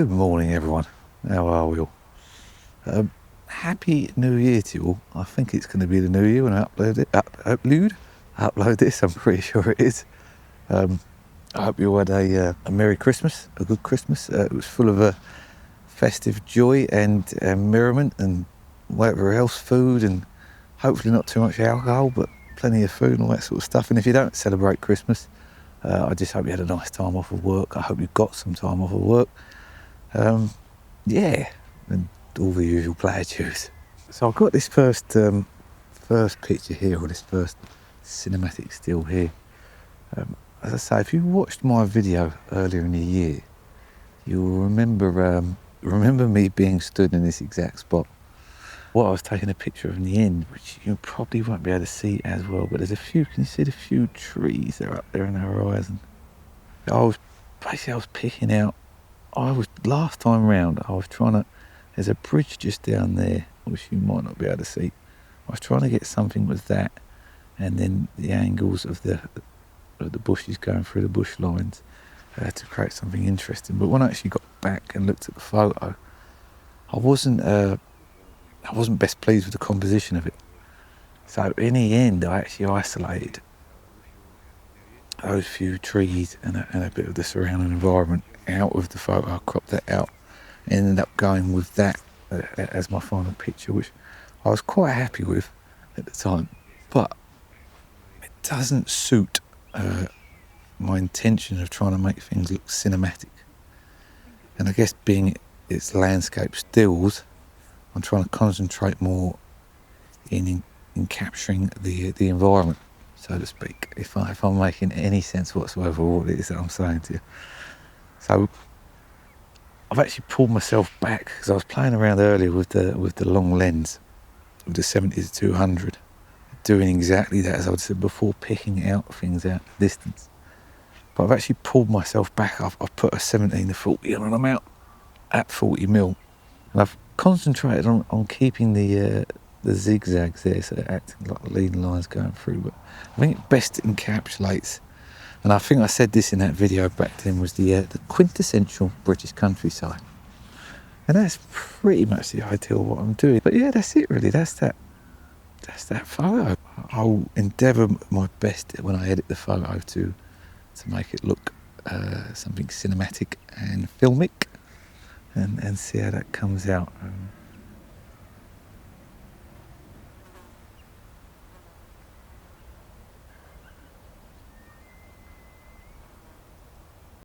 Good morning, everyone. How are we all? Happy New Year to you all. I think it's going to be the New Year when I upload this. I'm pretty sure it is. I hope you had a Merry Christmas, a good Christmas. It was full of festive joy and merriment and whatever else, food, and hopefully not too much alcohol, but plenty of food and all that sort of stuff. And if you don't celebrate Christmas, I just hope you had a nice time off of work. I hope you got some time off of work. Yeah, and all the usual platitudes. So I've got this first picture here, or this first cinematic still here. As I say, if you watched my video earlier in the year, you'll remember me being stood in this exact spot. What I was taking a picture of in the end, which you probably won't be able to see as well, but there's a few, can you see the few trees that are up there in the horizon? I was picking out, last time round, I was trying to, there's a bridge just down there, which you might not be able to see. I was trying to get something with that, and then the angles of the bushes going through the bush lines to create something interesting. But when I actually got back and looked at the photo, I wasn't best pleased with the composition of it. So in the end, I actually isolated those few trees and a bit of the surrounding environment out of the photo. I cropped that out and ended up going with that as my final picture, which I was quite happy with at the time. But it doesn't suit my intention of trying to make things look cinematic. And I guess being it's landscape stills, I'm trying to concentrate more in capturing the environment, so to speak, if I'm making any sense whatsoever what it is that I'm saying to you. So I've actually pulled myself back because I was playing around earlier with the long lens, with the 70-200, doing exactly that as I said before, picking out things out of distance. But I've actually pulled myself back. I've put a 17-40 on and I'm out at 40mm, and I've concentrated on keeping the zigzags there, so they're acting like the leading lines going through. But I think it best encapsulates, and I think I said this in that video back then, was the quintessential British countryside. And that's pretty much the ideal of what I'm doing. But yeah, that's it really. That's that photo. I'll endeavour my best when I edit the photo to make it look something cinematic and filmic, and see how that comes out.